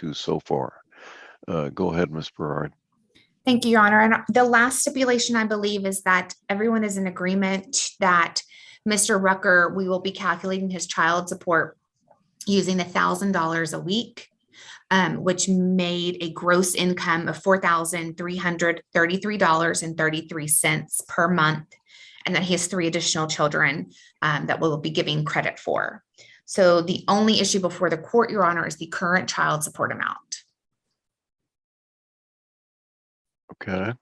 to so far. Go ahead, Ms. Berard. Thank you, Your Honor. And the last stipulation, I believe, is that everyone is in agreement that Mr. Rucker, we will be calculating his child support using $1,000 a week, which made a gross income of $4,333.33 per month, and that he has 3 additional children that we'll be giving credit for. So the only issue before the court, Your Honor, is the current child support amount. Okay.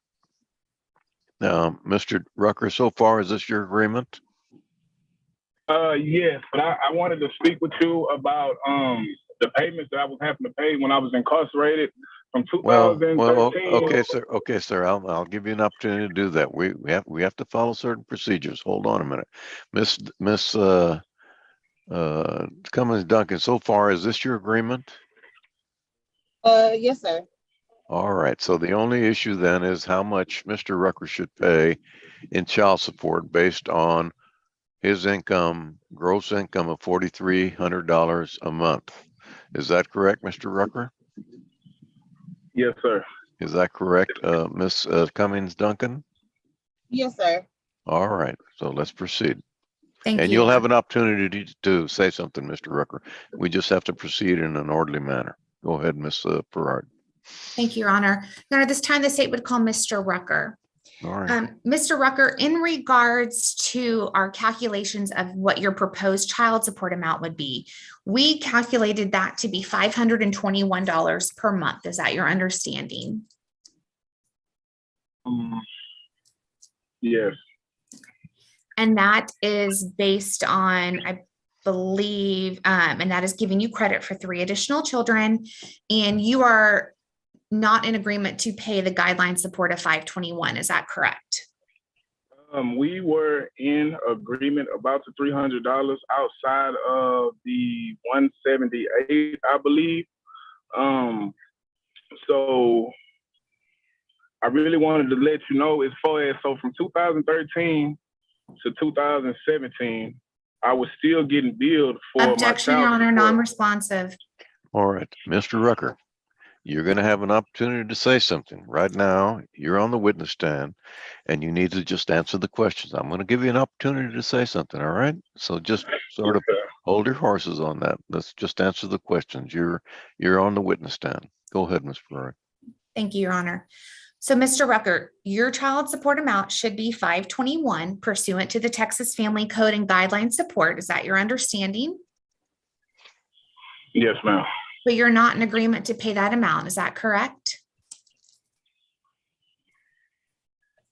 Now, Mr. Rucker, so far, is this your agreement? Yes, but I wanted to speak with you about the payments that I was having to pay when I was incarcerated from 2013. Well, okay, sir. I'll give you an opportunity to do that. We have to follow certain procedures. Hold on a minute, Miss Cummins Duncan. So far, is this your agreement? Yes, sir. All right. So the only issue then is how much Mr. Rucker should pay in child support based on his income, gross income of $4,300 a month. Is that correct, Mr. Rucker? Yes, sir. Is that correct, Miss Cummings Duncan? Yes, sir. All right. So let's proceed. Thank you. And you'll have an opportunity to say something, Mr. Rucker. We just have to proceed in an orderly manner. Go ahead, Miss Perard. Thank you, Your Honor. Now, at this time, the state would call Mr. Rucker. All right. Mr. Rucker, in regards to our calculations of what your proposed child support amount would be, we calculated that to be $521 per month. Is that your understanding? Yes. And that is based on, I believe, and that is giving you credit for 3 additional children, and you are not in agreement to pay the guideline support of $521. Is that correct? We were in agreement about the $300 outside of the $178, I believe. So I really wanted to let you know, as far as, so from 2013 to 2017, I was still getting billed for Objection, my Your child Honor, support. non-responsive. All right, Mr. Rucker, you're going to have an opportunity to say something. Right now, you're on the witness stand, and you need to just answer the questions. I'm going to give you an opportunity to say something, all right? So just sort of hold your horses on that. Let's just answer the questions. You're on the witness stand. Go ahead, Ms. Ferrari. Thank you, Your Honor. So, Mr. Rucker, your child support amount should be $521 pursuant to the Texas Family Code and Guideline Support. Is that your understanding? Yes, ma'am. But you're not in agreement to pay that amount. Is that correct?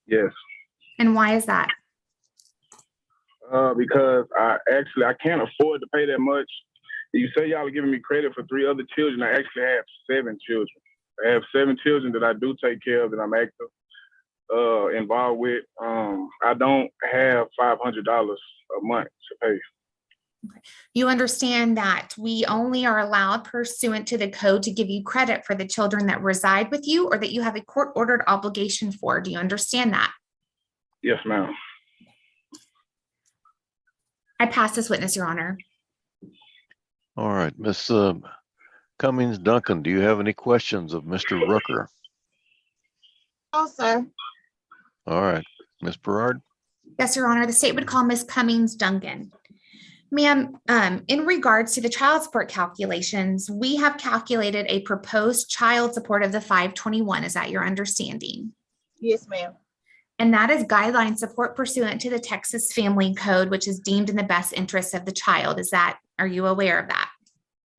Yes. And why is that? Because I can't afford to pay that much. You say y'all are giving me credit for 3 other children. I actually have 7 children. I have 7 children that I do take care of, that I'm active, involved with. I don't have $500 a month to pay. Okay. You understand that we only are allowed pursuant to the code to give you credit for the children that reside with you or that you have a court-ordered obligation for. Do you understand that? Yes, ma'am. I pass this witness, Your Honor. All right, Miss Cummings Duncan, do you have any questions of Mr. Rucker? No, sir. All right, Ms. Berard. Yes, Your Honor. The state would call Ms. Cummings Duncan. Ma'am, in regards to the child support calculations, we have calculated a proposed child support of the $521. Is that your understanding? Yes, ma'am. And that is guideline support pursuant to the Texas Family Code, which is deemed in the best interest of the child. Are you aware of that?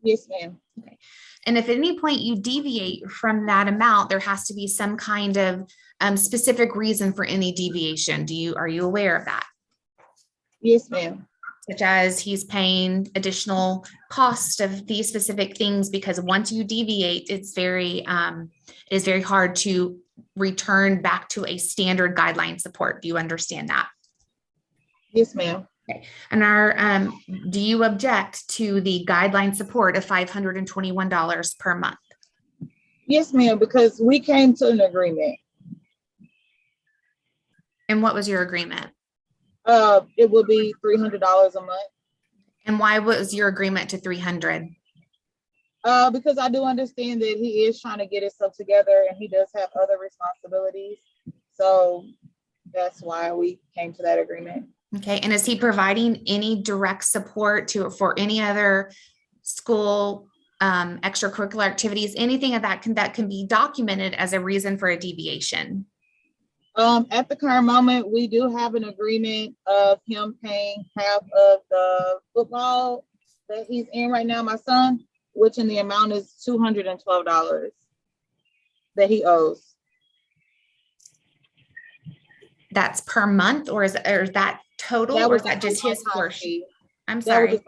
Yes, ma'am. Okay. And if at any point you deviate from that amount, there has to be some kind of specific reason for any deviation. Are you aware of that? Yes, ma'am. Such as he's paying additional cost of these specific things, because once you deviate, it is very hard to return back to a standard guideline support. Do you understand that? Yes, ma'am. Okay. And do you object to the guideline support of $521 per month? Yes, ma'am, because we came to an agreement. And what was your agreement? It will be $300 a month. And why was your agreement to $300? Because I do understand that he is trying to get himself together and he does have other responsibilities. So that's why we came to that agreement. Okay, and is he providing any direct support for any other school extracurricular activities, anything of that can be documented as a reason for a deviation? At the current moment, we do have an agreement of him paying half of the football that he's in right now, my son, which in the amount is $212 that he owes. That's per month, or is that total, or is that just his portion? Fee. I'm sorry.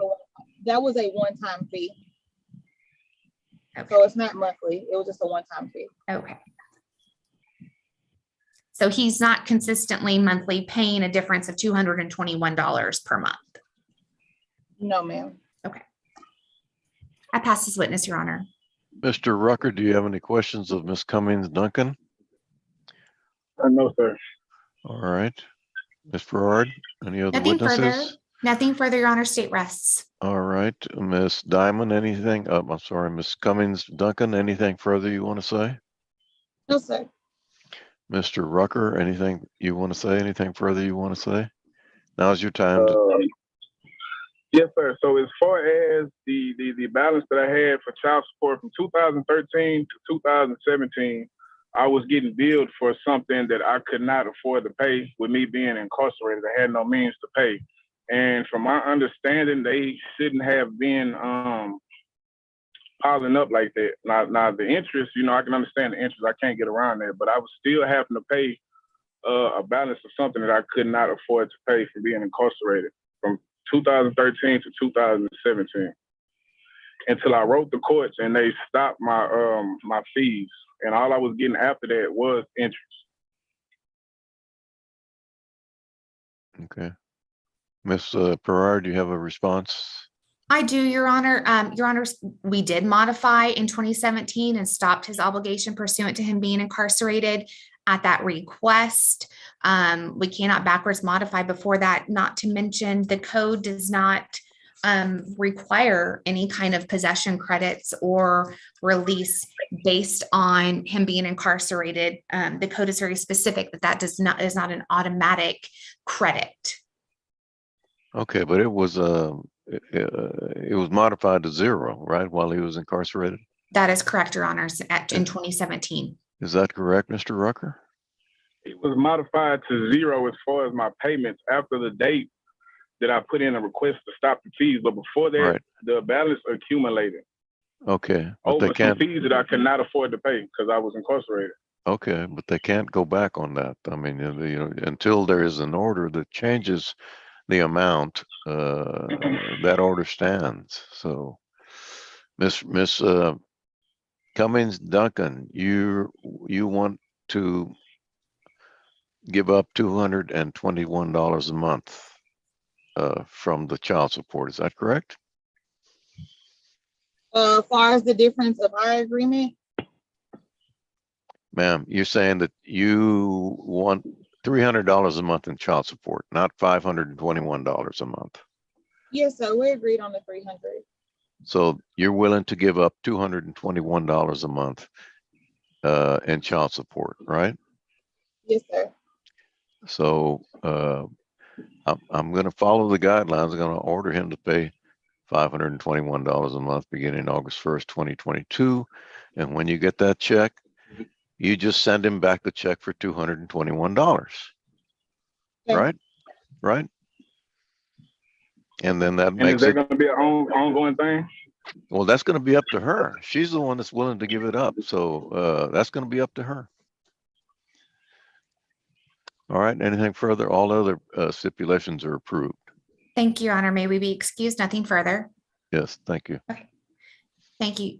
That was a one-time fee. Okay. So it's not monthly. It was just a one-time fee. Okay. So he's not consistently monthly paying a difference of $221 per month. No, ma'am. Okay. I pass this witness, Your Honor. Mr. Rucker, do you have any questions of Ms. Cummings Duncan? No, sir. All right. Ms. Farard, any other Nothing witnesses? further. Nothing further, Your Honor. State rests. All right. Ms. Diamond, anything? I'm sorry, Ms. Cummings Duncan, anything further you want to say? No, sir. Mr. Rucker, anything you want to say? Anything further you want to say? Now's your time. Yes, sir. So as far as the balance that I had for child support from 2013 to 2017, I was getting billed for something that I could not afford to pay with me being incarcerated. I had no means to pay. And from my understanding, they shouldn't have been piling up like that. Now the interest, I can understand the interest. I can't get around that, but I was still having to pay a balance of something that I could not afford to pay for being incarcerated from 2013 to 2017 until I wrote the courts and they stopped my fees. And all I was getting after that was interest. Okay. Ms. Farrar, do you have a response? I do, Your Honor. Your Honor, we did modify in 2017 and stopped his obligation pursuant to him being incarcerated at that request. We cannot backwards modify before that, not to mention the code does not require any kind of possession credits or release based on him being incarcerated. The code is very specific that is not an automatic credit. Okay, but it was modified to 0, right, while he was incarcerated? That is correct, Your Honors, in 2017. Is that correct, Mr. Rucker? It was modified to 0 as far as my payments after the date that I put in a request to stop the fees. But before that, Right. The balance accumulated. Okay. But Over they some can't. fees that I could not afford to pay because I was incarcerated. Okay, but they can't go back on that. I mean, until there is an order that changes the amount, that order stands. So, Miss Cummings Duncan, you want to give up $221 a month from the child support. Is that correct? As far as the difference of our agreement, Ma'am, you're saying that you want $300 a month in child support, not $521 a month. yes, sir. We agreed on the 300. So you're willing to give up $221 a month in child support, right? Yes, sir. So I'm going to follow the guidelines. I'm going to order him to pay $521 a month beginning August 1st, 2022. And when you get that check, you just send him back the check for $221. Okay. Right? And then that And makes is that it, going to be an ongoing thing? well, that's going to be up to her. She's the one that's willing to give it up. So that's going to be up to her. All right. Anything further? All other stipulations are approved. Thank you, Your Honor. May we be excused? Nothing further. Yes. Thank you. Okay. Thank you.